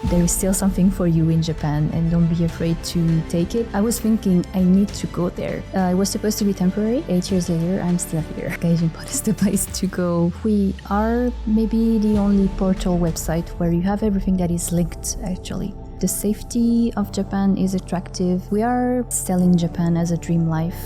there is still something for you in Japan and don't be afraid to take it. I was thinking I need to go there. It was supposed to be temporary. 8 years later, I'm still here. GaijinPot is the place to go. We are maybe the only portal website where you have everything that is linked actually. The safety of Japan is attractive. We are selling Japan as a dream life.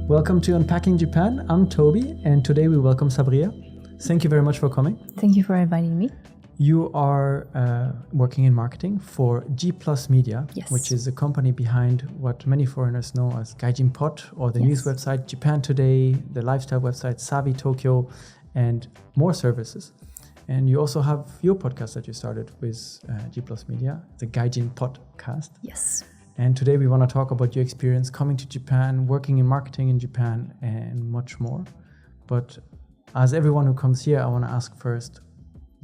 Welcome to Unpacking Japan. I'm Toby, and today we welcome Sabria. Thank you very much for coming. Thank you for inviting me. You are working in marketing for GPlus Media, Yes. which is the company behind what many foreigners know as GaijinPot, or the news website Japan Today, the lifestyle website Savi Tokyo, and more services. And you also have your podcast that you started with GPlus Media, the GaijinPot cast. Yes. And today we want to talk about your experience coming to Japan, working in marketing in Japan, and much more. But as everyone who comes here, I want to ask first,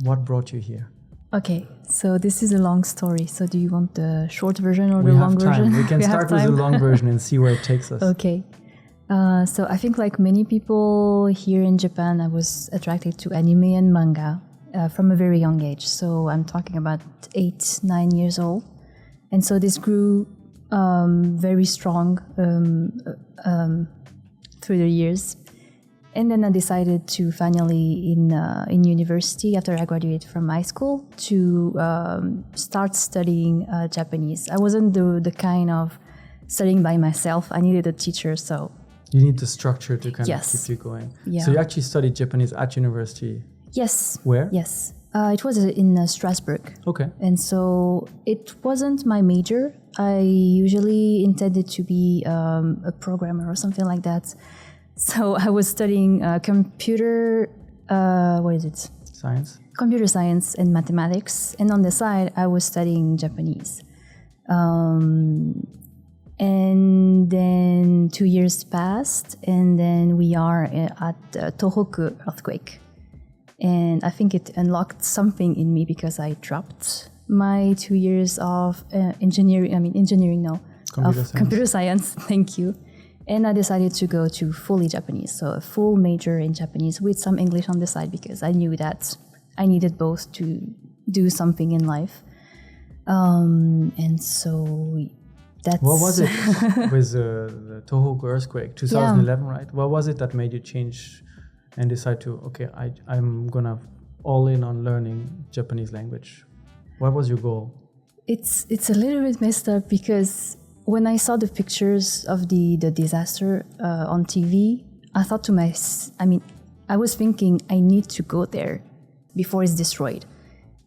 what brought you here? Okay, so this is a long story. So do you want the short version or the long version? We can start with the long version and see where it takes us. Okay. So I think like many people here in Japan, I was attracted to anime and manga from a very young age. So I'm talking about 8, 9 years old. And so this grew very strong through the years. And then I decided to finally, in university, after I graduated from high school, to start studying Japanese. I wasn't the kind of studying by myself. I needed a teacher, so... You need the structure to kind of Yes. keep you going. Yeah. So you actually studied Japanese at university. Yes. Where? Yes. It was in Strasbourg. Okay. And so it wasn't my major. I usually intended to be a programmer or something like that. So I was studying computer Science? Computer science and mathematics. And on the side, I was studying Japanese. And then 2 years passed, and then we are at the Tohoku earthquake. And I think it unlocked something in me because I dropped my 2 years of computer science. Thank you. And I decided to go to fully Japanese, so a full major in Japanese with some English on the side because I knew that I needed both to do something in life. And so that's... What was it with the Tohoku earthquake, 2011, right? What was it that made you change and decide to, okay, I'm going to all in on learning Japanese language? What was your goal? It's a little bit messed up because when I saw the pictures of the disaster on TV, I thought to I was thinking I need to go there before it's destroyed.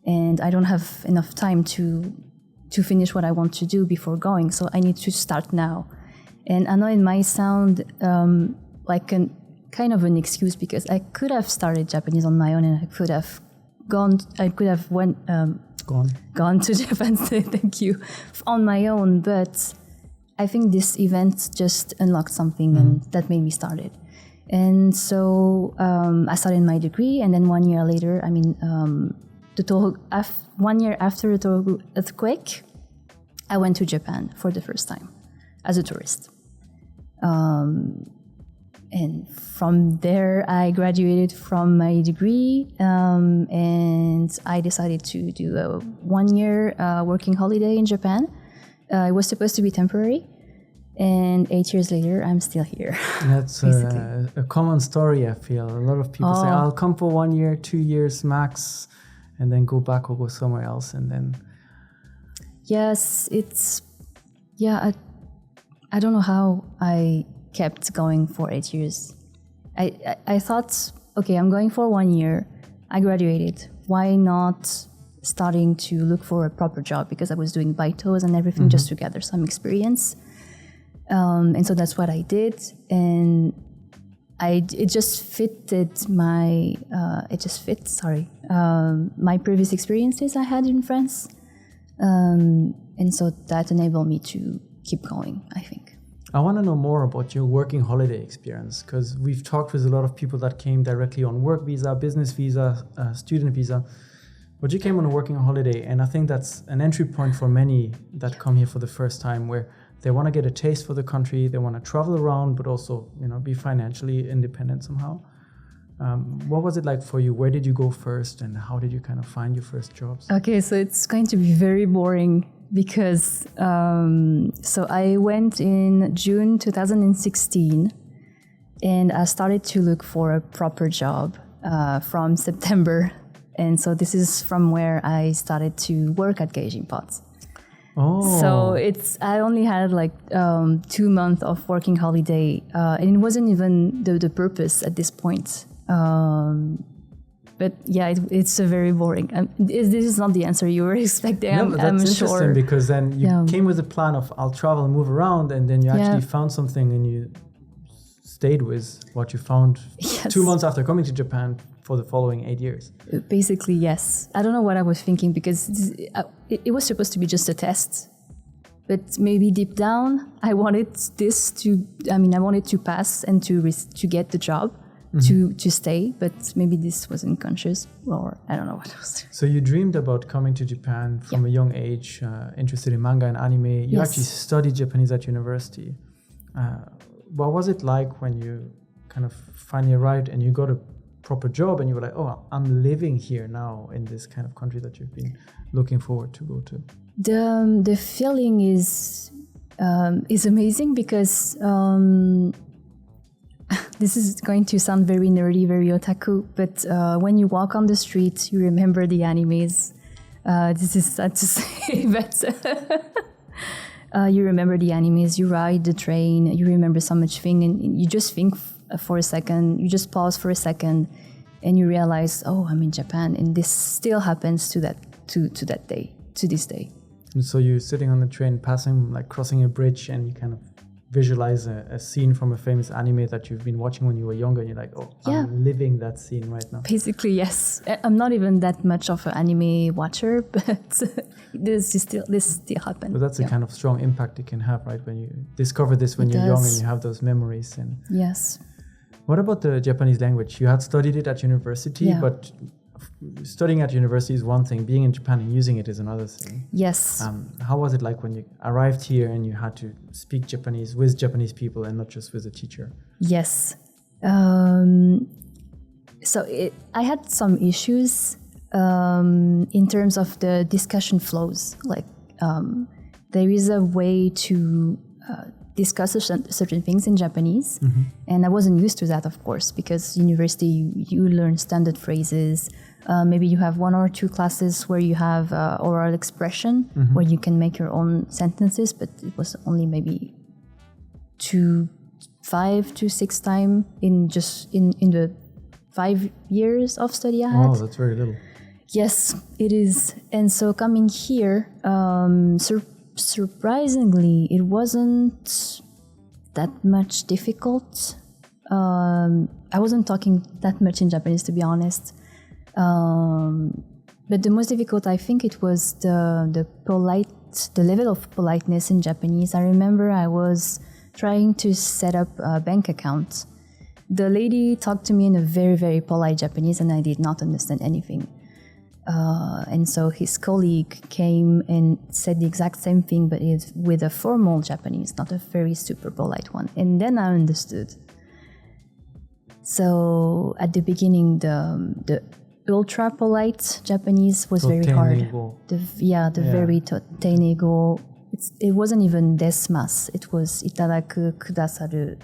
And I don't have enough time to finish what I want to do before going, so I need to start now. And I know it might sound like kind of an excuse because I could have started Japanese on my own and I could have gone to Japan, thank you, on my own. But I think this event just unlocked something and that made me start it. And so I started my degree, and then 1 year later, 1 year after the Tohoku earthquake, I went to Japan for the first time as a tourist. And from there, I graduated from my degree, and I decided to do a 1 year working holiday in Japan. It was supposed to be temporary, and 8 years later, I'm still here. That's a common story, I feel. A lot of people say, I'll come for 1 year, 2 years max, and then go back or go somewhere else, and then... Yes, I don't know how I kept going for 8 years. I thought, okay, I'm going for 1 year. I graduated. Why not starting to look for a proper job? Because I was doing baitos and everything just to gather some experience. And so that's what I did. And it just fitted my previous experiences I had in France. And so that enabled me to keep going, I think. I want to know more about your working holiday experience, because we've talked with a lot of people that came directly on work visa, business visa, student visa, but you came on a working holiday, and I think that's an entry point for many that come here for the first time, where they want to get a taste for the country, they want to travel around, but also, be financially independent somehow. What was it like for you? Where did you go first, and how did you kind of find your first jobs? Okay, so it's going to be very boring because so I went in June 2016, and I started to look for a proper job from September. And so this is from where I started to work at GaijinPot. Oh. So I only had like 2 months of working holiday, and it wasn't even the purpose at this point. But yeah, it's a very boring. This is not the answer you were expecting. No, that's I'm interesting sure. because then you came with a plan of I'll travel and move around, and then you actually found something and you stayed with what you found 2 months after coming to Japan for the following 8 years. Basically, yes. I don't know what I was thinking because it was supposed to be just a test. But maybe deep down, I wanted to pass and to get the job, to stay. But maybe this wasn't conscious, or I don't know what it was. So you dreamed about coming to Japan from a young age, interested in manga and anime. You actually studied Japanese at university. What was it like when you kind of finally arrived and you got a proper job and you were like, oh, I'm living here now in this kind of country that you've been looking forward to go to? The feeling is amazing because this is going to sound very nerdy, very otaku, but when you walk on the street, you remember the animes. This is sad to say, but you remember the animes, you ride the train, you remember so much thing, and you just think for a second, you just pause for a second, and you realize, oh, I'm in Japan, and this still happens to this day. And so you're sitting on the train, crossing a bridge, and you kind of visualize a scene from a famous anime that you've been watching when you were younger, and you're like, oh, I'm living that scene right now. Basically, yes. I'm not even that much of an anime watcher, but this still happens. But that's a kind of strong impact it can have, right? When you discover this when you're young and you have those memories. And yes. What about the Japanese language? You had studied it at university, but studying at university is one thing. Being in Japan and using it is another thing. Yes. How was it like when you arrived here and you had to speak Japanese with Japanese people and not just with a teacher? Yes. I had some issues in terms of the discussion flows. Like there is a way to discuss certain things in Japanese, and I wasn't used to that, of course, because university you learn standard phrases. Maybe you have 1 or 2 classes where you have oral expression, where you can make your own sentences, but it was only maybe 5 to 6 times in the 5 years of study I had. Oh, that's very little. Yes, it is. And so coming here, surprisingly, it wasn't that much difficult. I wasn't talking that much in Japanese, to be honest. But the most difficult, I think, it was the level of politeness in Japanese. I remember I was trying to set up a bank account. The lady talked to me in a very, very polite Japanese, and I did not understand anything. And so his colleague came and said the exact same thing, but with a formal Japanese, not a very super polite one. And then I understood. So at the beginning, the ultra polite Japanese was very hard. Very teinego. It wasn't even desmas. It was itadaku, kudasaru,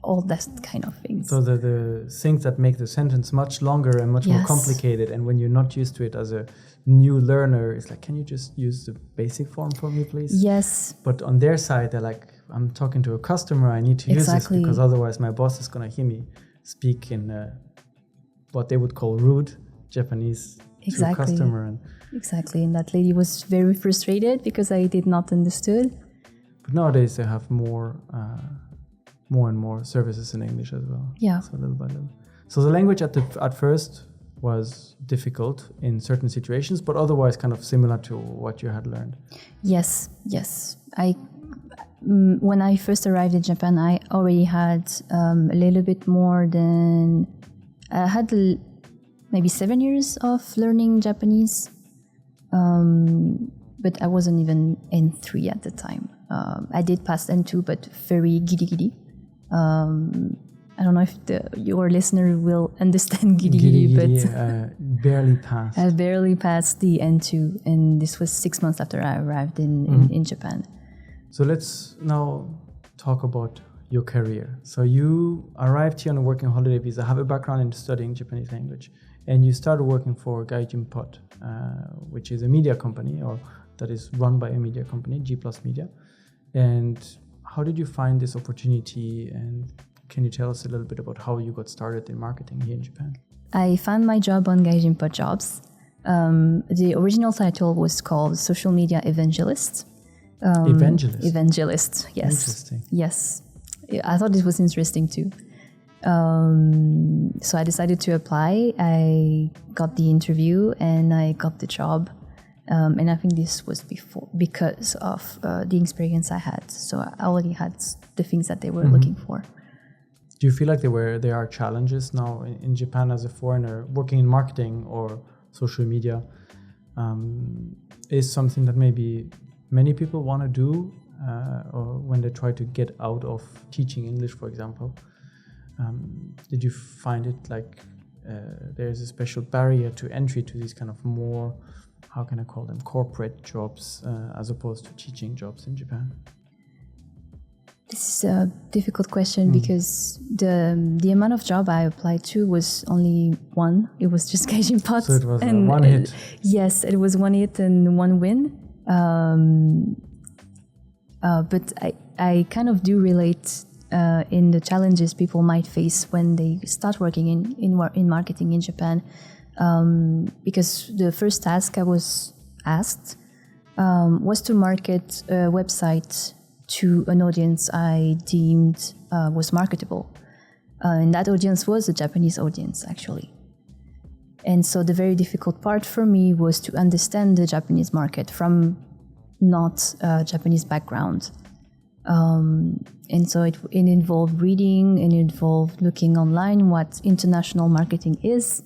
all that kind of things. So the things that make the sentence much longer and much more complicated, and when you're not used to it as a new learner, it's like, can you just use the basic form for me, please? Yes. But on their side, they're like, I'm talking to a customer, I need to use this because otherwise my boss is going to hear me speak in what they would call rude Japanese to a customer. Exactly, and that lady was very frustrated because I did not understood. But nowadays they have more and more services in English as well. Yeah. So little by little. So the language at first was difficult in certain situations, but otherwise kind of similar to what you had learned. Yes. When I first arrived in Japan, I already had a little bit more than... I had maybe 7 years of learning Japanese, but I wasn't even N3 at the time. I did pass N2, but very giddy. I don't know if your listener will understand giddy, but barely passed. I barely passed the N2, and this was 6 months after I arrived in Japan. So let's now talk about your career. So you arrived here on a working holiday visa, have a background in studying Japanese language, and you started working for GaijinPot, which is a media company, or that is run by a media company, GPlus Media. And how did you find this opportunity, and can you tell us a little bit about how you got started in marketing here in Japan? I found my job on GaijinPot Jobs. The original title was called Social Media Evangelist. Evangelist, yes. Interesting. Yes. I thought it was interesting too. So I decided to apply. I got the interview and I got the job. And I think this was because of the experience I had. So I already had the things that they were looking for. Do you feel like there are challenges now in Japan as a foreigner working in marketing or social media? Is something that maybe many people want to do, or when they try to get out of teaching English, for example? Did you find it like there's a special barrier to entry to these kind of more, how can I call them, corporate jobs as opposed to teaching jobs in Japan? This is a difficult question because the amount of job I applied to was only one. It was just GaijinPot. So it was one hit. Yes, it was one hit and one win. But I kind of do relate in the challenges people might face when they start working in marketing in Japan. Because the first task I was asked was to market a website to an audience I deemed was marketable. And that audience was a Japanese audience, actually. And so the very difficult part for me was to understand the Japanese market from not a Japanese background. And so it involved reading, and it involved looking online what international marketing is.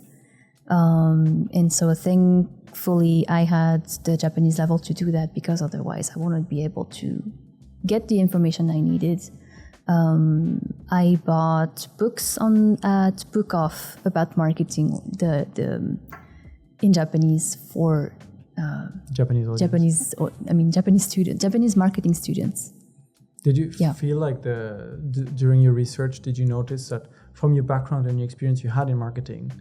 And so thankfully I had the Japanese level to do that, because otherwise I wouldn't be able to get the information I needed. I bought books at Book Off about marketing in Japanese for Japanese marketing students. Did you feel like during your research, did you notice that from your background and your experience you had in marketing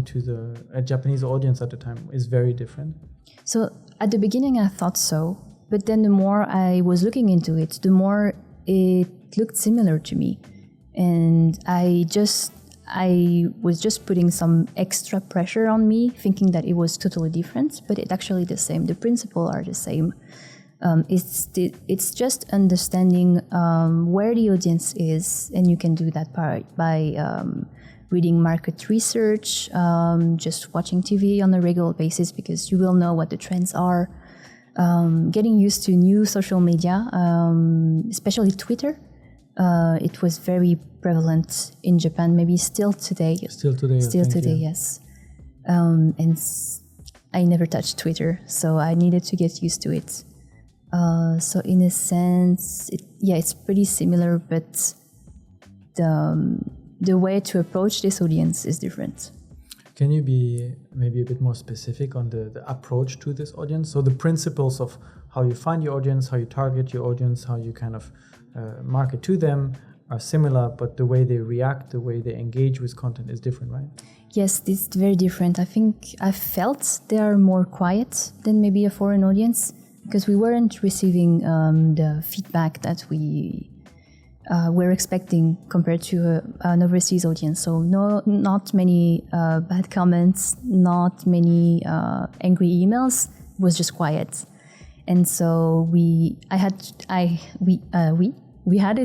to a Japanese audience at the time is very different? So at the beginning I thought so, but then the more I was looking into it, the more it looked similar to me. And I was just putting some extra pressure on me, thinking that it was totally different, but it's actually the same. The principles are the same. It's just understanding where the audience is, and you can do that by reading market research, just watching TV on a regular basis, because you will know what the trends are. Getting used to new social media, especially Twitter. It was very prevalent in Japan, maybe still today. Still today, yes. And I never touched Twitter, so I needed to get used to it. So in a sense, it's pretty similar, but the way to approach this audience is different. Can you be maybe a bit more specific on the approach to this audience? So the principles of how you find your audience, how you target your audience, how you kind of market to them are similar, but the way they react, the way they engage with content is different, right? Yes, it's very different. I think I felt they are more quiet than maybe a foreign audience, because we weren't receiving the feedback that we were expecting compared to an overseas audience. So not many bad comments, not many angry emails. It was just quiet, and so we had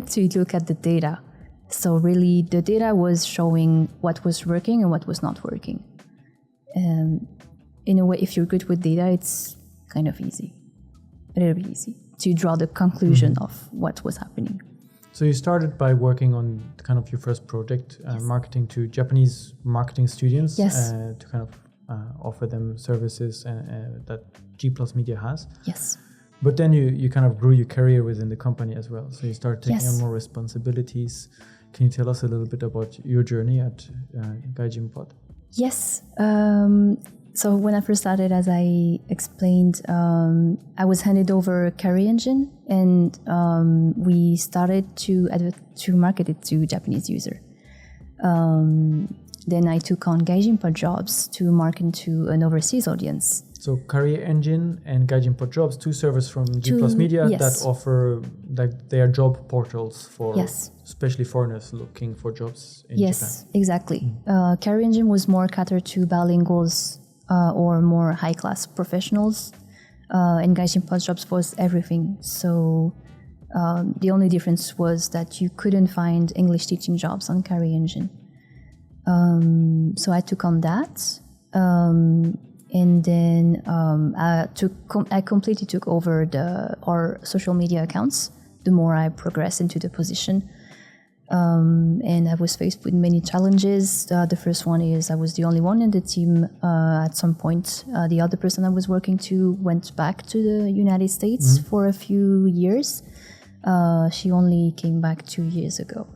to look at the data. So really, the data was showing what was working and what was not working. In a way, if you're good with data, it's kind of easy, a little bit easy to draw the conclusion of what was happening. So you started by working on kind of your first project, marketing to Japanese marketing students, to kind of offer them services that GPlus Media has. Yes. But then you kind of grew your career within the company as well. So you started taking Yes. on more responsibilities. Can you tell us a little bit about your journey at GaijinPot? Yes. So when I first started, as I explained, I was handed over a career engine, and we started to market it to Japanese user. Then I took on GaijinPot jobs to market to an overseas audience. So Career Engine and GaijinPot Jobs, two servers from GPlus Media yes. that offer, like, they are job portals for Yes. especially foreigners looking for jobs in Yes, Japan. exactly. Career Engine was more catered to bilinguals or more high-class professionals, and GaijinPot Jobs was everything. So the only difference was that you couldn't find English teaching jobs on Career Engine. So I took on that. And then I completely took over our social media accounts the more I progressed into the position. And I was faced with many challenges. The first one is I was the only one in the team at some point. The other person I was working to went back to the United States for a few years. She only came back 2 years ago.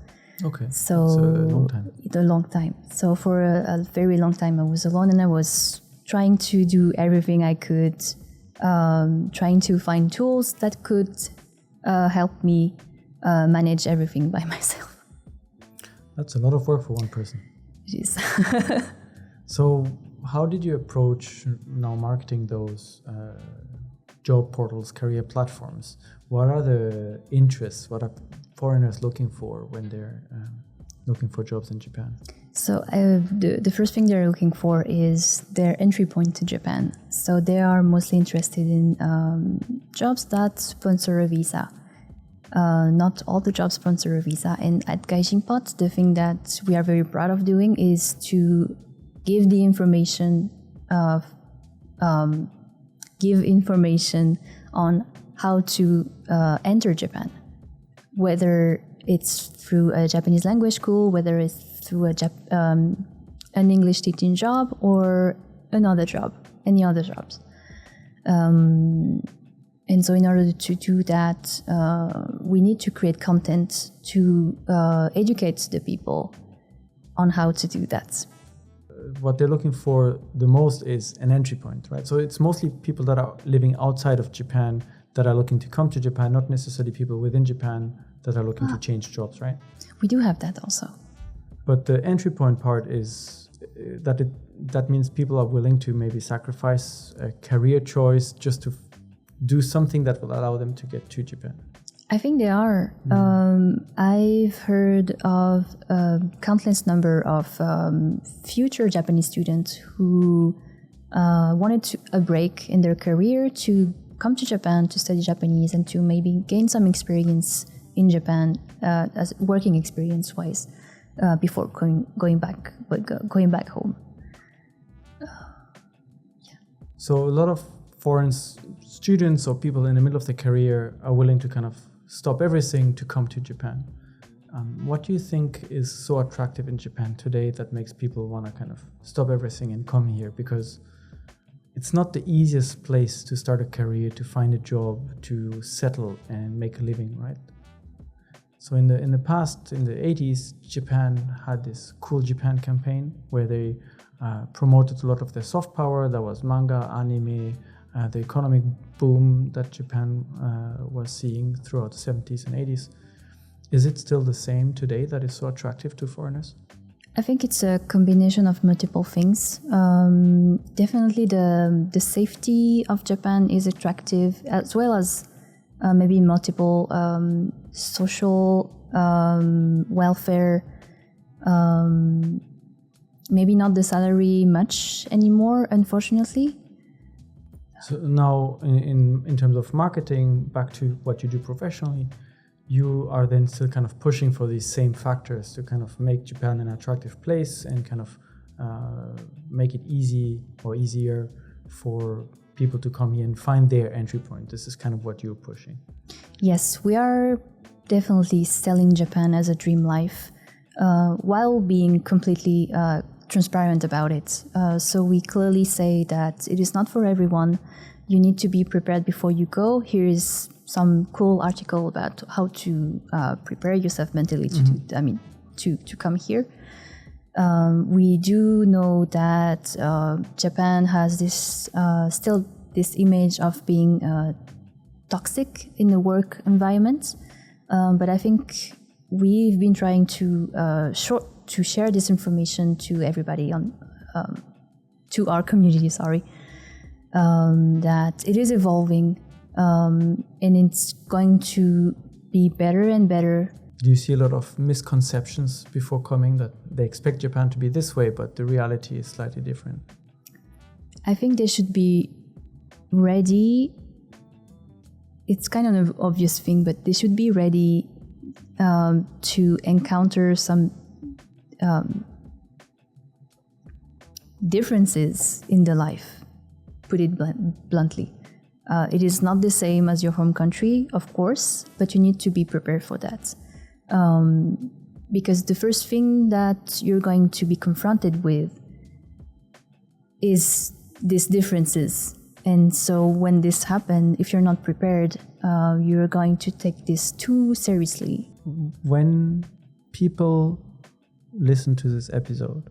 Okay, So that's a long time. A long time. So for a very long time I was alone, and I was trying to do everything I could, trying to find tools that could help me manage everything by myself. That's a lot of work for one person. It is. So how did you approach now marketing those job portals, career platforms? What are the interests? What are foreigners looking for when they're looking for jobs in Japan? So the first thing they're looking for is their entry point to Japan. So they are mostly interested in jobs that sponsor a visa. Not all the jobs sponsor a visa. And at GaijinPot, the thing that we are very proud of doing is to give the information on how to enter Japan, whether it's through a Japanese language school, whether it's through an English teaching job or another job, any other jobs. And so in order to do that, we need to create content to educate the people on how to do that. What they're looking for the most is an entry point, right? So it's mostly people that are living outside of Japan that are looking to come to Japan, not necessarily people within Japan that are looking to change jobs, right? We do have that also. But the entry point part is that means people are willing to maybe sacrifice a career choice just to do something that will allow them to get to Japan. I think they are. I've heard of a countless number of future Japanese students who wanted a break in their career to come to Japan to study Japanese and to maybe gain some experience in Japan, as working experience-wise, before going back home. So a lot of foreign students or people in the middle of their career are willing to kind of stop everything to come to Japan. What do you think is so attractive in Japan today that makes people want to kind of stop everything and come here? Because it's not the easiest place to start a career, to find a job, to settle and make a living, right? So in the past, in the 80s, Japan had this Cool Japan campaign where they promoted a lot of their soft power. That was manga, anime, the economic boom that Japan was seeing throughout the 70s and 80s. Is it still the same today that is so attractive to foreigners? I think it's a combination of multiple things. Definitely the safety of Japan is attractive, as well as maybe multiple social welfare. Maybe not the salary much anymore, unfortunately. So now in terms of marketing, back to what you do professionally, you are then still kind of pushing for these same factors to kind of make Japan an attractive place and kind of make it easy or easier for people to come here and find their entry point. This is kind of what you're pushing. Yes, we are definitely selling Japan as a dream life, while being completely transparent about it. So we clearly say that it is not for everyone. you need to be prepared before you go. Here is some cool article about how to prepare yourself mentally to come here. We do know that Japan has this still this image of being toxic in the work environment, but I think we've been trying to share this information to everybody to our community. That it is evolving, and it's going to be better and better. Do you see a lot of misconceptions before coming, that they expect Japan to be this way, but the reality is slightly different? I think they should be ready. It's kind of an obvious thing, but they should be ready to encounter some differences in their life. Put it bluntly. It is not the same as your home country, of course, but you need to be prepared for that. Because the first thing that you're going to be confronted with is these differences. And so when this happens, if you're not prepared, you're going to take this too seriously. When people listen to this episode,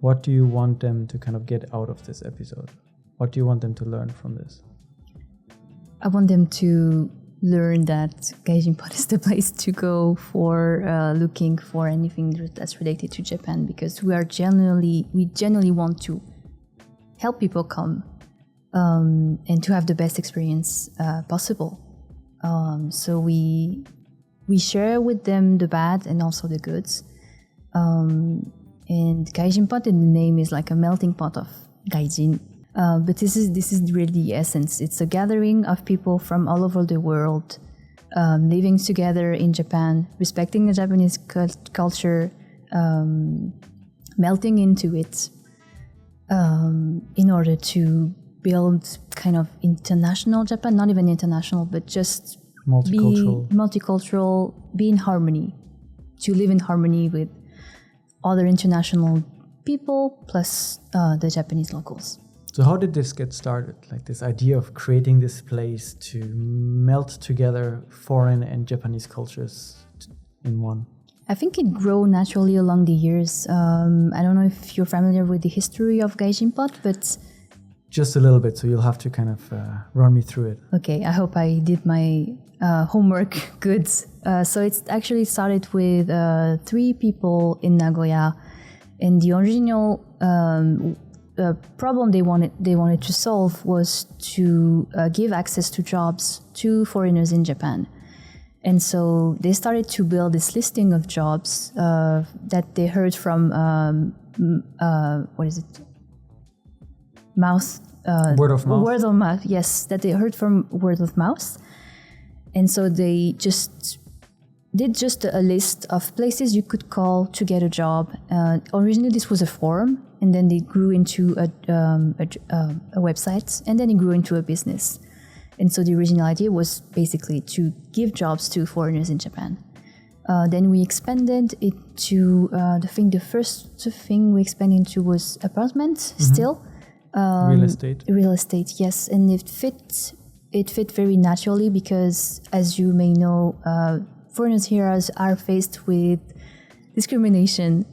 what do you want them to kind of get out of this episode? What do you want them to learn from this? I want them to learn that GaijinPot is the place to go for looking for anything that's related to Japan, because we genuinely want to help people come and to have the best experience possible. So we share with them the bad and also the goods. And GaijinPot in the name is like a melting pot of gaijin. But this is really the essence. It's a gathering of people from all over the world, living together in Japan, respecting the Japanese culture, melting into it, in order to build kind of international Japan, not even international, but just multicultural, be in harmony, to live in harmony with other international people plus the Japanese locals. So how did this get started? Like this idea of creating this place to melt together foreign and Japanese cultures in one? I think it grew naturally along the years. I don't know if you're familiar with the history of GaijinPot, but... Just a little bit, so you'll have to kind of run me through it. Okay, I hope I did my homework good. So it actually started with 3 people in Nagoya, and the original problem they wanted to solve was to give access to jobs to foreigners in Japan. And so they started to build this listing of jobs that they heard from word of mouth. Word of mouth, yes, that they heard from word of mouth. And so they did a list of places you could call to get a job. Originally, this was a forum, and then they grew into a website, and then it grew into a business. And so the original idea was basically to give jobs to foreigners in Japan. Then we expanded it to, the first thing we expanded into was apartments, still. Real estate. Real estate, yes. And it fit very naturally because, as you may know, foreigners here are faced with discrimination.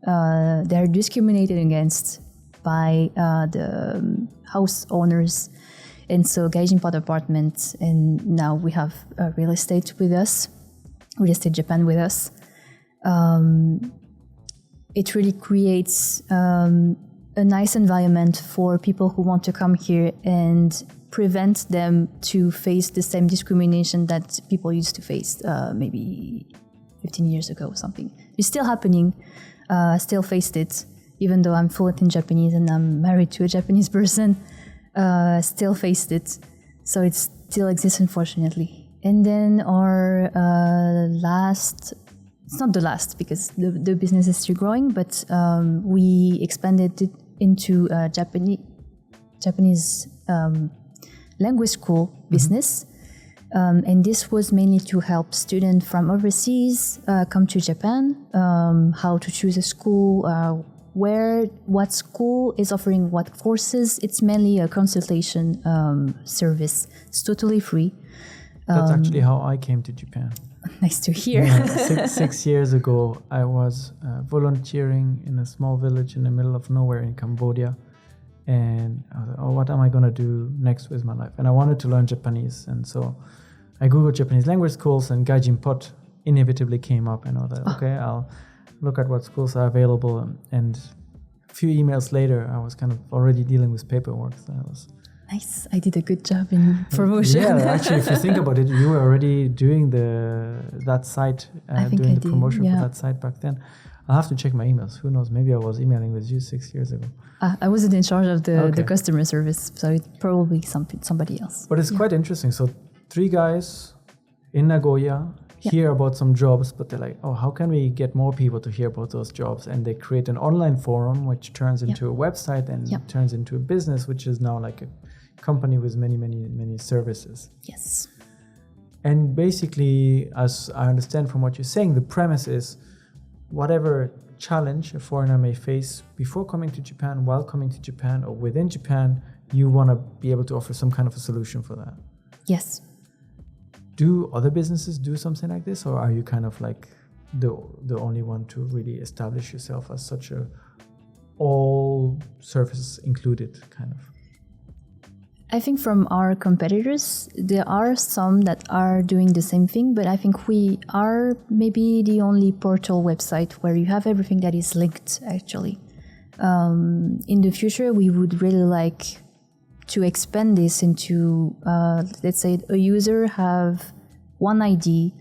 They're discriminated against by the house owners. And so GaijinPot Apartments, and now we have Real Estate with us, Real Estate Japan with us. It really creates a nice environment for people who want to come here and prevent them to face the same discrimination that people used to face maybe 15 years ago or something. It's still happening. I still faced it, even though I'm fluent in Japanese and I'm married to a Japanese person. Still faced it. So it still exists, unfortunately. And then our it's not the last because the business is still growing, but we expanded it into Japanese language school business. And this was mainly to help students from overseas come to Japan, how to choose a school, what school is offering what courses. It's mainly a consultation service. It's totally free. That's actually how I came to Japan. Nice to hear. Yeah, six years ago, I was volunteering in a small village in the middle of nowhere in Cambodia. And I was like, oh, what am I going to do next with my life? And I wanted to learn Japanese. And so I Googled Japanese language schools, and GaijinPot inevitably came up. And I was like, okay, I'll look at what schools are available. And a few emails later, I was kind of already dealing with paperwork. So I was... Nice. I did a good job in promotion. Yeah, actually, if you think about it, you were already doing that site, doing the promotion for that site back then. I'll have to check my emails. Who knows? Maybe I was emailing with you 6 years ago. I wasn't in charge of the customer service, so it's probably somebody else. But it's quite interesting. So 3 guys in Nagoya hear about some jobs, but they're like, oh, how can we get more people to hear about those jobs? And they create an online forum, which turns into a website and turns into a business, which is now like a company with many, many, many services. Yes. And basically, as I understand from what you're saying, the premise is whatever challenge a foreigner may face before coming to Japan, while coming to Japan, or within Japan, you want to be able to offer some kind of a solution for that. Yes. Do other businesses do something like this, or are you kind of like the only one to really establish yourself as such a all services included kind of? I think from our competitors, there are some that are doing the same thing, but I think we are maybe the only portal website where you have everything that is linked, actually. In the future, we would really like to expand this into, let's say, a user have one ID,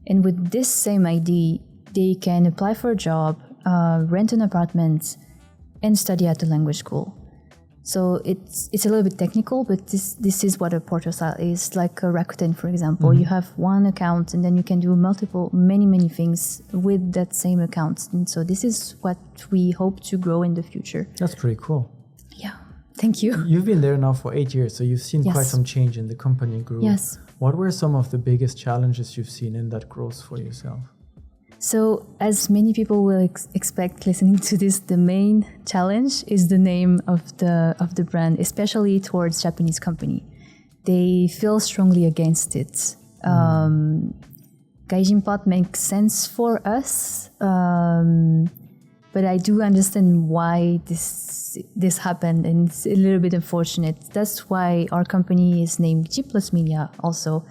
and with this same ID, they can apply for a job, rent an apartment, and study at the language school. So it's a little bit technical, but this is what a portal style is. Like a Rakuten, for example, you have one account and then you can do many things with that same account. And so this is what we hope to grow in the future. That's pretty cool. Yeah, thank you. You've been there now for 8 years, so you've seen quite some change in the company group. Yes. What were some of the biggest challenges you've seen in that growth for yourself? So, as many people will expect listening to this, the main challenge is the name of the brand, especially towards Japanese company. They feel strongly against it. GaijinPot makes sense for us, but I do understand why this happened, and it's a little bit unfortunate. That's why our company is named GPlus Media. Also,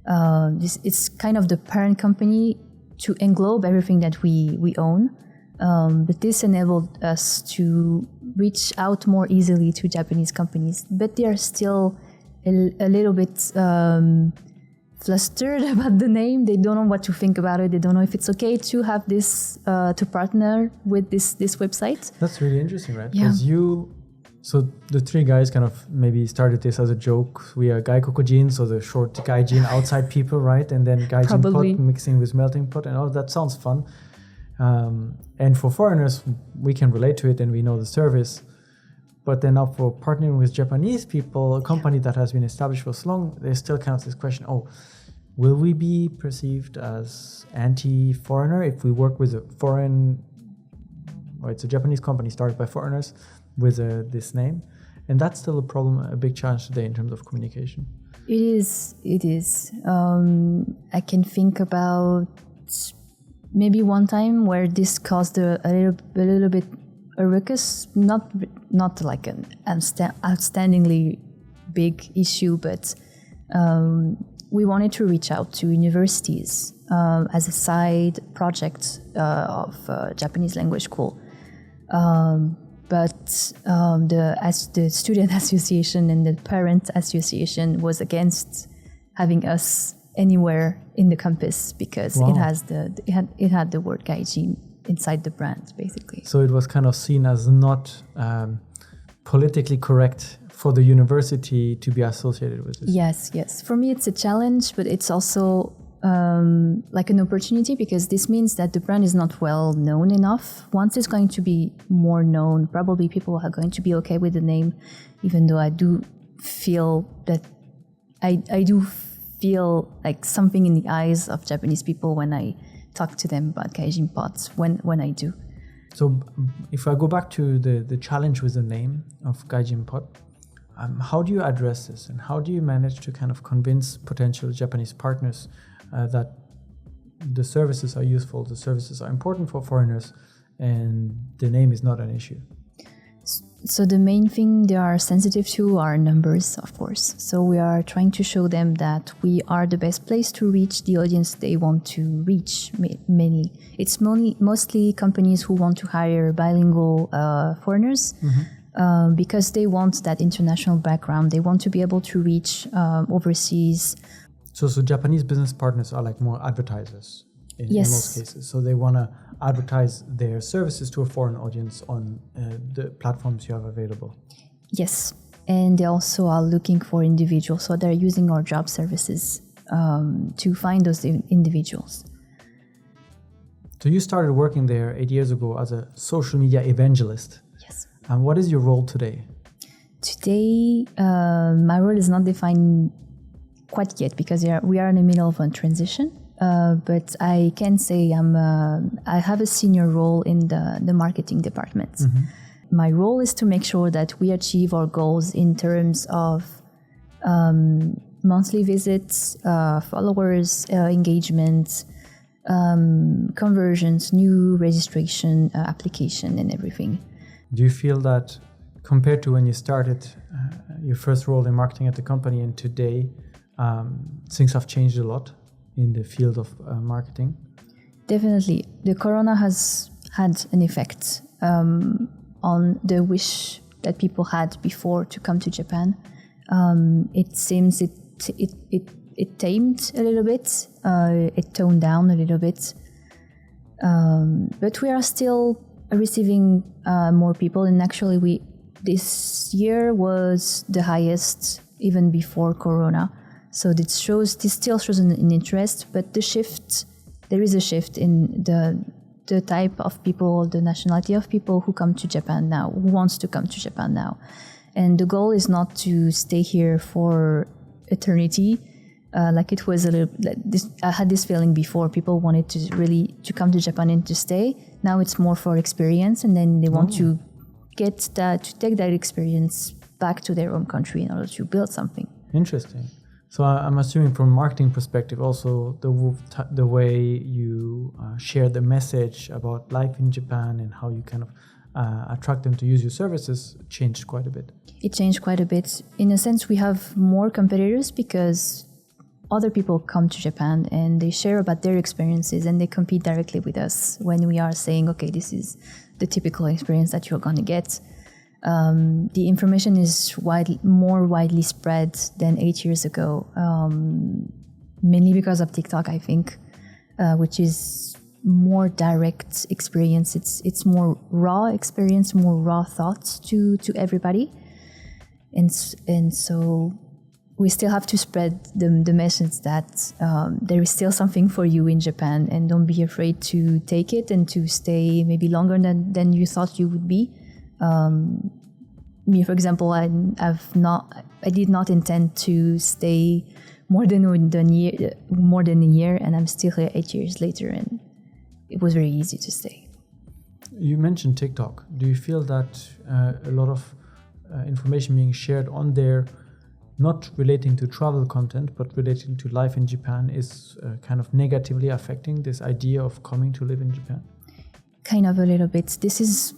it's kind of the parent company to englobe everything that we own. But this enabled us to reach out more easily to Japanese companies. But they are still a little bit flustered about the name. They don't know what to think about it. They don't know if it's okay to have this, to partner with this website. That's really interesting, right? Because so the 3 guys kind of maybe started this as a joke. We are Gaikokujin, so the short Gaijin, outside people, right? And then GaijinPot mixing with Melting Pot, and all that sounds fun. And for foreigners, we can relate to it and we know the service. But then now for partnering with Japanese people, a company that has been established for so long, there's still kind of this question, will we be perceived as anti-foreigner if we work with a foreign, or it's a Japanese company started by foreigners, with this name? And that's still a problem, a big challenge today in terms of communication. It is. I can think about maybe one time where this caused a little bit a ruckus, not like an outstandingly big issue, but we wanted to reach out to universities as a side project of Japanese language school. But the student association and the parent association was against having us anywhere in the campus because it had the word gaijin inside the brand, basically. So it was kind of seen as not politically correct for the university to be associated with this. Yes. For me, it's a challenge, but it's also like an opportunity, because this means that the brand is not well known enough. Once it's going to be more known, probably people are going to be okay with the name, even though I do feel that I do feel like something in the eyes of Japanese people when I talk to them about GaijinPot when I do. So if I go back to the challenge with the name of GaijinPot, how do you address this, and how do you manage to kind of convince potential Japanese partners that the services are useful, the services are important for foreigners, and the name is not an issue? So the main thing they are sensitive to are numbers, of course. So we are trying to show them that we are the best place to reach the audience they want to reach, mainly. It's mostly companies who want to hire bilingual foreigners because they want that international background. They want to be able to reach overseas. So Japanese business partners are like more advertisers in most cases. So they want to advertise their services to a foreign audience on the platforms you have available. Yes. And they also are looking for individuals. So they're using our job services to find those individuals. So you started working there 8 years ago as a social media evangelist. Yes. And what is your role today? Today, my role is not defined quite yet because we are in the middle of a transition. But I can say I have a senior role in the marketing department. Mm-hmm. My role is to make sure that we achieve our goals in terms of monthly visits, followers, engagement, conversions, new registration, application, and everything. Do you feel that compared to when you started your first role in marketing at the company and today, things have changed a lot in the field of marketing? Definitely. The corona has had an effect on the wish that people had before to come to Japan. It seems it tamed a little bit, it toned down a little bit. But we are still receiving more people, and actually this year was the highest even before corona. So this still shows an interest, but there is a shift in the type of people, the nationality of people who come to Japan now, who wants to come to Japan now. And the goal is not to stay here for eternity. Like it was I had this feeling before, people wanted to come to Japan and to stay. Now it's more for experience, and then they want to take that experience back to their own country in order to build something. Interesting. So I'm assuming from a marketing perspective, also the way you share the message about life in Japan and how you kind of attract them to use your services changed quite a bit. It changed quite a bit. In a sense, we have more competitors because other people come to Japan and they share about their experiences and they compete directly with us when we are saying, okay, this is the typical experience that you're going to get. The information is more widely spread than 8 years ago, mainly because of TikTok, I think, which is more direct experience. It's more raw experience, more raw thoughts to everybody, and so we still have to spread the message that there is still something for you in Japan, and don't be afraid to take it and to stay maybe longer than you thought you would be. Me, for example, I did not intend to stay more than a year, and I'm still here 8 years later, and it was very easy to stay. You mentioned TikTok. Do you feel that a lot of information being shared on there, not relating to travel content, but relating to life in Japan, is kind of negatively affecting this idea of coming to live in Japan? Kind of a little bit. This is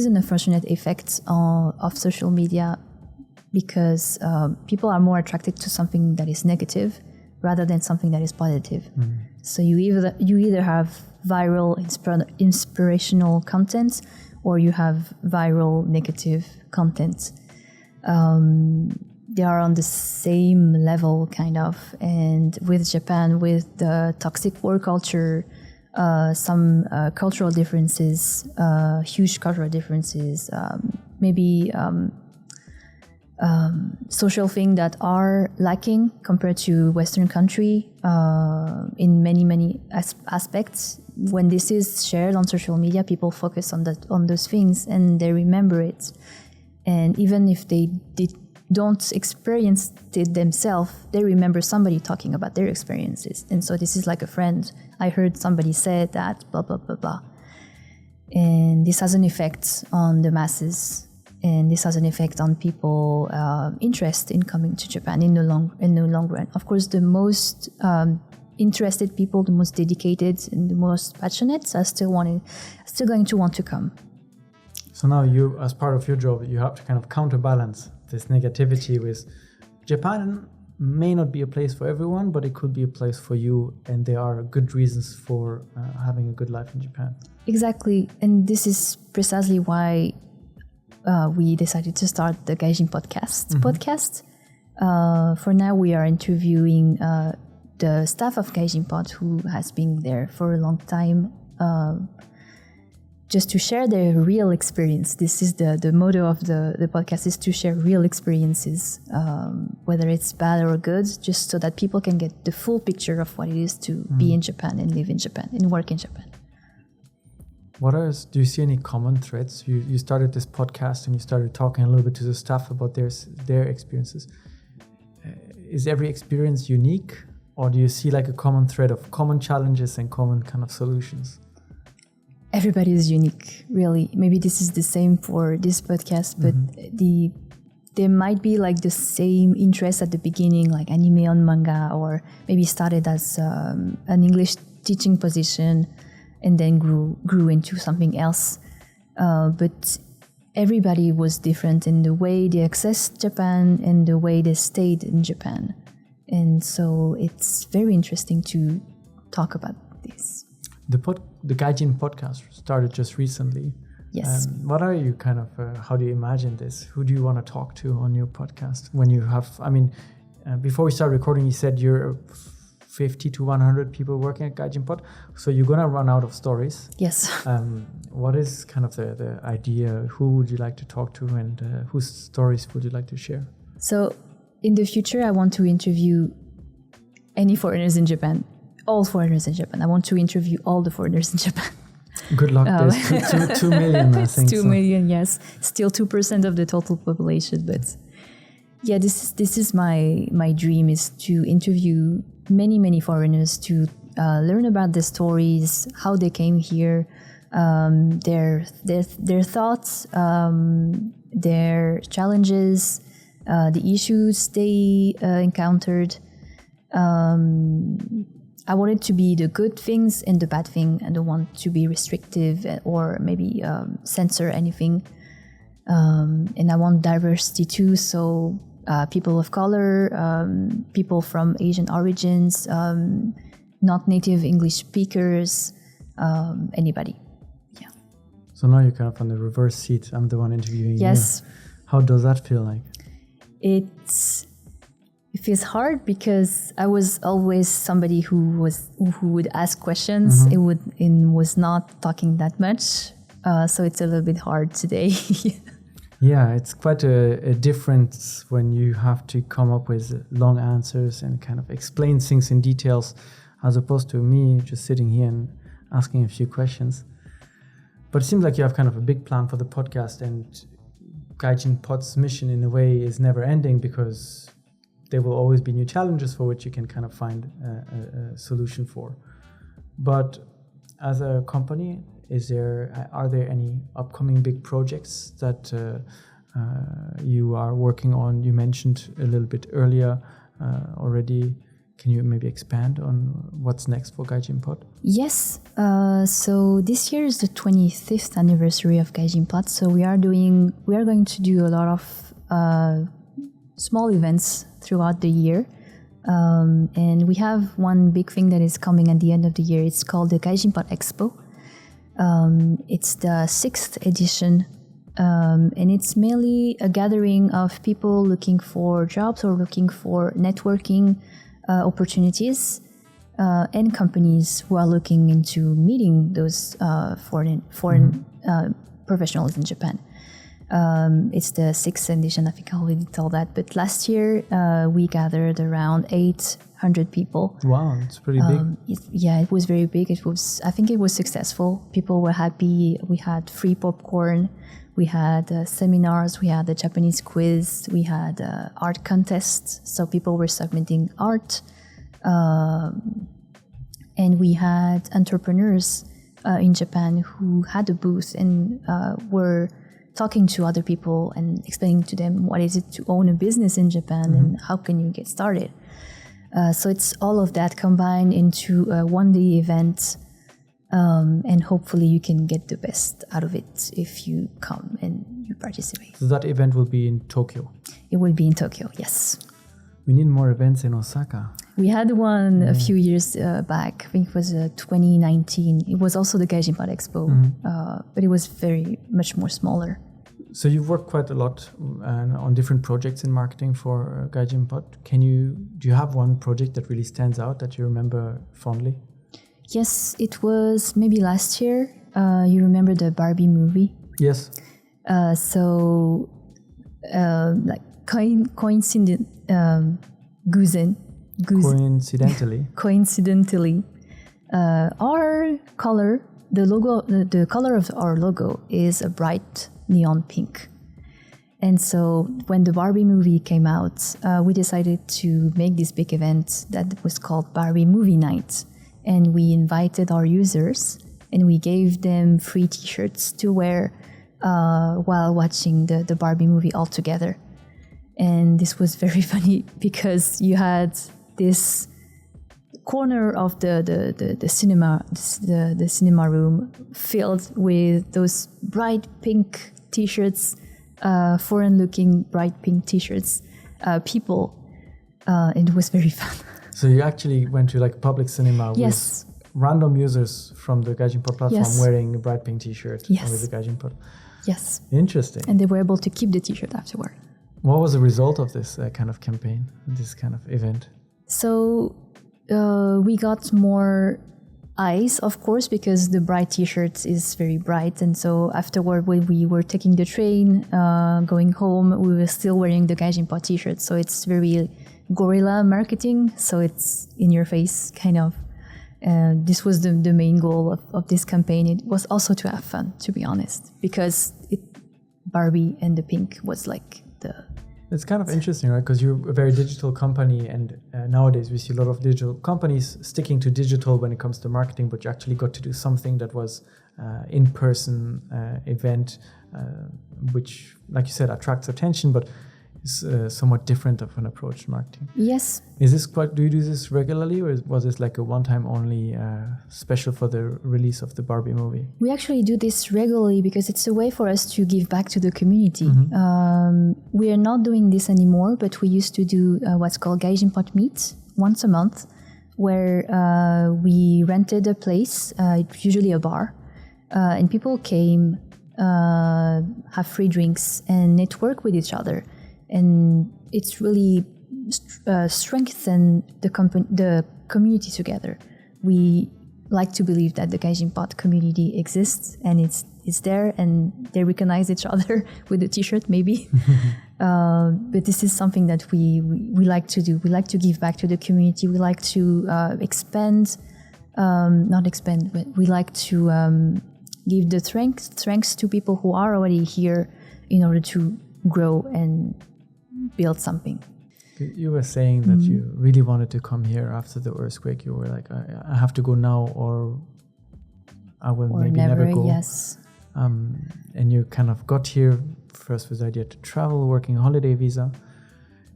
an unfortunate effect of social media because people are more attracted to something that is negative rather than something that is positive. Mm. So you either have viral inspirational content or you have viral negative content. They are on the same level, kind of. And with Japan, with the toxic work culture, some cultural differences, huge cultural differences, maybe social things that are lacking compared to Western country in many aspects. When this is shared on social media, people focus on those things and they remember it. And even if they don't experience it themselves, they remember somebody talking about their experiences. And so this is like a friend. I heard somebody say that, blah, blah, blah, blah. And this has an effect on the masses, and this has an effect on people interest in coming to Japan in the long run. Of course, the most interested people, the most dedicated and the most passionate are still going to want to come. So now you, as part of your job, you have to kind of counterbalance this negativity with Japan may not be a place for everyone, but it could be a place for you, and there are good reasons for having a good life in Japan. Exactly, and this is precisely why we decided to start the Gaijin podcast. For now, we are interviewing the staff of GaijinPot who has been there for a long time, just to share their real experience. This is the motto of the podcast, is to share real experiences, whether it's bad or good, just so that people can get the full picture of what it is to be in Japan and live in Japan and work in Japan. Do you see any common threads? You started this podcast and you started talking a little bit to the staff about their experiences. Is every experience unique, or do you see like a common thread of common challenges and common kind of solutions? Everybody is unique, really. Maybe this is the same for this podcast, but there might be like the same interest at the beginning, like anime and manga, or maybe started as an English teaching position and then grew into something else. But everybody was different in the way they accessed Japan and the way they stayed in Japan. And so it's very interesting to talk about this. The Gaijin podcast started just recently. Yes. What are you kind of, how do you imagine this? Who do you want to talk to on your podcast? When you have, before we start recording, you said you're 50 to 100 people working at GaijinPot. So you're going to run out of stories. Yes. What is kind of the idea? Who would you like to talk to, and whose stories would you like to share? So in the future, I want to interview any foreigners in Japan. All foreigners in Japan. I want to interview all the foreigners in Japan. Good luck. There's 2 million, I think. 2 million, yes. Still 2% of the total population. But yeah, this is my dream, is to interview many foreigners, to learn about their stories, how they came here, their thoughts, their challenges, the issues they encountered. I want it to be the good things and the bad thing. I don't want to be restrictive or maybe censor anything. And I want diversity too. So people of color, people from Asian origins, not native English speakers, anybody. Yeah. So now you're kind of on the reverse seat. I'm the one interviewing you. Yes. How does that feel like? It feels hard because I was always somebody who would ask questions. And was not talking that much, so it's a little bit hard today. Yeah, it's quite a difference when you have to come up with long answers and kind of explain things in details, as opposed to me just sitting here and asking a few questions. But it seems like you have kind of a big plan for the podcast, and GaijinPot's mission in a way is never ending, because there will always be new challenges for which you can kind of find a solution for. But as a company, are there any upcoming big projects that you are working on? You mentioned a little bit earlier already. Can you maybe expand on what's next for GaijinPot? Yes. So this year is the 25th anniversary of GaijinPot. So we are going to do a lot of small events throughout the year. And we have one big thing that is coming at the end of the year. It's called the GaijinPot Expo. It's the 6th edition, and it's mainly a gathering of people looking for jobs or looking for networking opportunities, and companies who are looking into meeting those foreign professionals in Japan. It's the 6th edition, I think I already told that, but last year we gathered around 800 people. Wow, it's pretty big. It was very big. I think it was successful. People were happy. We had free popcorn. We had seminars. We had a Japanese quiz. We had art contests. So people were submitting art. And we had entrepreneurs in Japan who had a booth and were talking to other people and explaining to them what is it to own a business in Japan and how can you get started. So it's all of that combined into a one-day event, and hopefully you can get the best out of it if you come and you participate. So that event will be in Tokyo? It will be in Tokyo, yes. We need more events in Osaka. We had one a few years back. I think it was 2019. It was also the GaijinPot expo, but it was very much more smaller. So you've worked quite a lot on different projects in marketing for GaijinPot. Do you have one project that really stands out that you remember fondly? Yes, it was maybe last year. You remember the Barbie movie? Yes. Coincidentally, our color, the color of our logo is a bright neon pink. And so when the Barbie movie came out, we decided to make this big event that was called Barbie Movie Night. And we invited our users and we gave them free t-shirts to wear while watching the Barbie movie all together. And this was very funny because you had this corner of the cinema, the cinema room filled with those bright pink t-shirts, foreign-looking bright pink t-shirts, people. It was very fun. So you actually went to like public cinema with random users from the GaijinPot platform wearing a bright pink t-shirt with the GaijinPot. Yes. Interesting. And they were able to keep the t-shirt afterward. What was the result of this kind of campaign, this kind of event? So we got more eyes, of course, because the bright t-shirt is very bright. And so afterward, when we were taking the train, going home, we were still wearing the GaijinPot t-shirt. So it's very guerrilla marketing. So it's in your face, kind of. This was the main goal of this campaign. It was also to have fun, to be honest, because Barbie and the pink was like It's kind of interesting, right? Because you're a very digital company, and nowadays we see a lot of digital companies sticking to digital when it comes to marketing, but you actually got to do something that was in-person event, which, like you said, attracts attention, but is somewhat different of an approach to marketing. Yes. Do you do this regularly, or was this like a one-time only special for the release of the Barbie movie? We actually do this regularly because it's a way for us to give back to the community. We are not doing this anymore, but we used to do what's called GaijinPot Meet once a month, where we rented a place, usually a bar, and people came, have free drinks, and network with each other. And it's really strengthened the community together. We like to believe that the GaijinPot community exists and it's there, and they recognize each other with the t-shirt maybe. But this is something that we like to do. We like to give back to the community. We like to but we like to give the strengths to people who are already here in order to grow and build something. You were saying that you really wanted to come here after the earthquake. You were like, I have to go now, or I will maybe never go. Yes. And you kind of got here first with the idea to travel, working a holiday visa,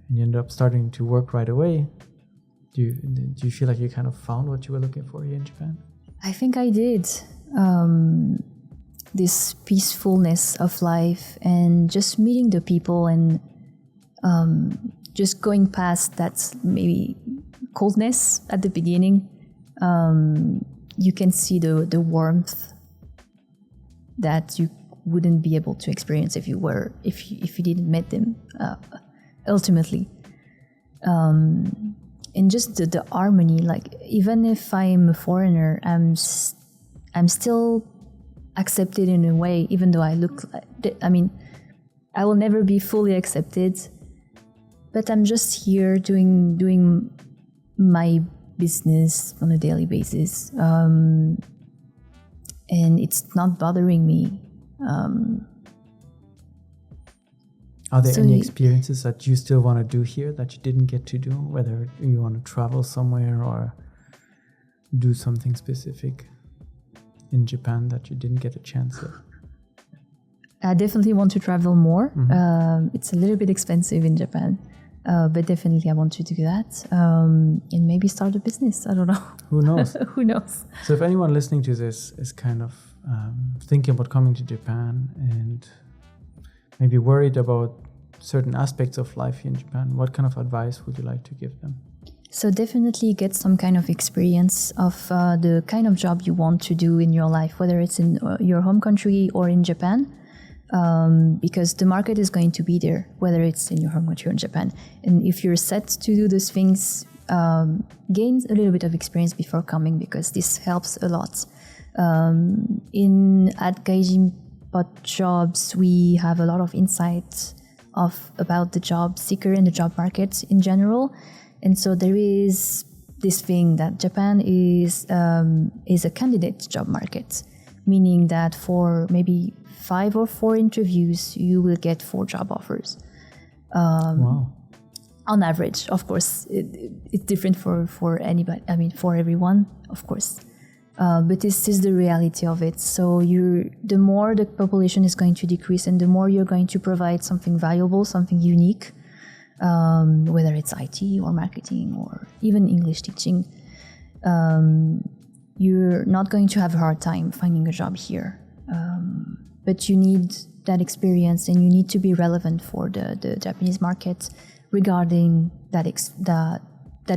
and you ended up starting to work right away. Do you feel like you kind of found what you were looking for here in Japan? I think I did. This peacefulness of life and just meeting the people and just going past that maybe coldness at the beginning. You can see the warmth that you wouldn't be able to experience if you didn't meet them ultimately. And just the harmony, like even if I'm a foreigner, I'm still accepted in a way, even though I look, I will never be fully accepted, but I'm just here doing my business on a daily basis. And it's not bothering me. Are there any experiences that you still want to do here that you didn't get to do, whether you want to travel somewhere or do something specific? in Japan that you didn't get a chance yet? I definitely want to travel more. It's a little bit expensive in Japan, but definitely I want to do that and maybe start a business. I don't know. Who knows? Who knows? So if anyone listening to this is kind of thinking about coming to Japan and maybe worried about certain aspects of life here in Japan, what kind of advice would you like to give them? So definitely get some kind of experience of the kind of job you want to do in your life, whether it's in your home country or in Japan, because the market is going to be there, whether it's in your home country or in Japan. And if you're set to do those things, gain a little bit of experience before coming, because this helps a lot. At GaijinPot Jobs, we have a lot of insight about the job seeker and the job market in general. And so there is this thing that Japan is a candidate job market, meaning that for maybe 5 or 4 interviews, you will get 4 job offers. Wow. On average, of course, it's different for anybody. I mean, for everyone, of course. But this is the reality of it. So the more the population is going to decrease and the more you're going to provide something valuable, something unique, whether it's IT or marketing or even English teaching, you're not going to have a hard time finding a job here. But you need that experience and you need to be relevant for the Japanese market regarding that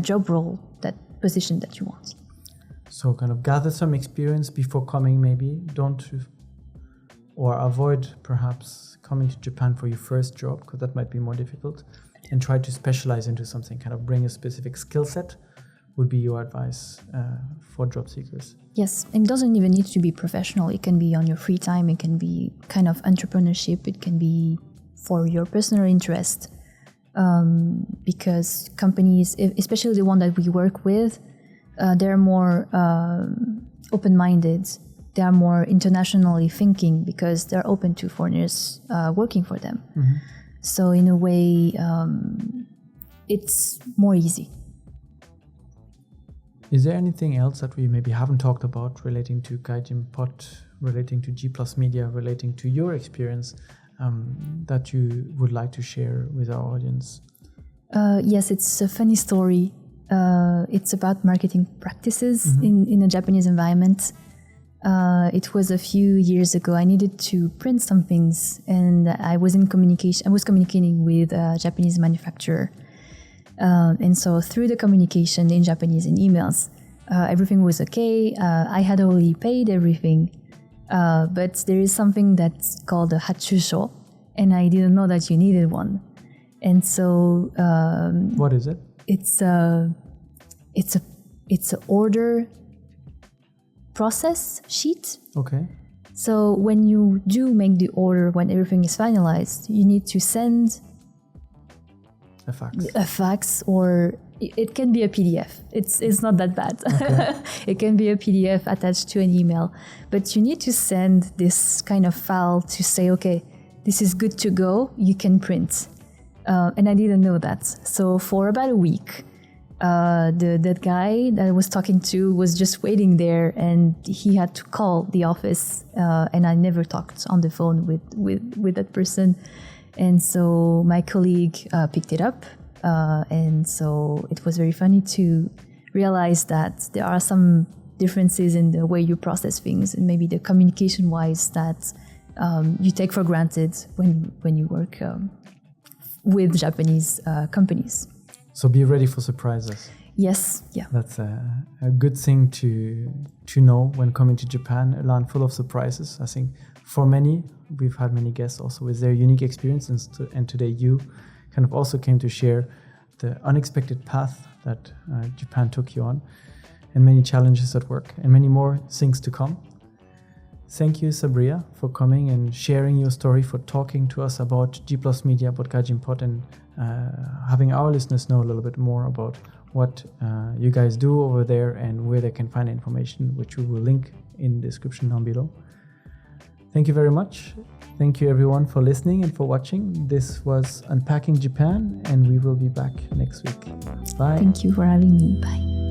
job role, that position that you want. So kind of gather some experience before coming, maybe. Or avoid perhaps coming to Japan for your first job, because that might be more difficult, and try to specialize into something, kind of bring a specific skill set would be your advice for job seekers. Yes, and it doesn't even need to be professional. It can be on your free time. It can be kind of entrepreneurship. It can be for your personal interest, because companies, especially the one that we work with, they're more open-minded. They are more internationally thinking because they're open to foreigners working for them. Mm-hmm. So in a way, it's more easy. Is there anything else that we maybe haven't talked about relating to GaijinPot, relating to GPlus Media, relating to your experience that you would like to share with our audience? Yes, it's a funny story. It's about marketing practices in a Japanese environment. It was a few years ago. I needed to print some things, and I was communicating with a Japanese manufacturer. And so through the communication in Japanese in emails, everything was okay. I had already paid everything, but there is something that's called a hachusho, and I didn't know that you needed one. And so what is it? It's a order process sheet. Okay. So when you do make the order, when everything is finalized, you need to send a fax, or it can be a PDF. It's not that bad. Okay. It can be a PDF attached to an email, but you need to send this kind of file to say, okay, this is good to go. You can print. And I didn't know that. So for about a week, that guy that I was talking to was just waiting there, and he had to call the office. And I never talked on the phone with that person. And so my colleague picked it up. And so it was very funny to realize that there are some differences in the way you process things, and maybe the communication-wise that you take for granted when you work with Japanese companies. So be ready for surprises. Yes, yeah. That's a good thing to know when coming to Japan, a land full of surprises. I think for many, we've had many guests also with their unique experiences, and today you kind of also came to share the unexpected path that Japan took you on, and many challenges at work, and many more things to come. Thank you, Sabria, for coming and sharing your story, for talking to us about GPlus Media, about GaijinPot, and having our listeners know a little bit more about what you guys do over there and where they can find information, which we will link in the description down below. Thank you very much. Thank you everyone for listening and for watching. This was Unpacking Japan, and we will be back next week. Bye. Thank you for having me. Bye.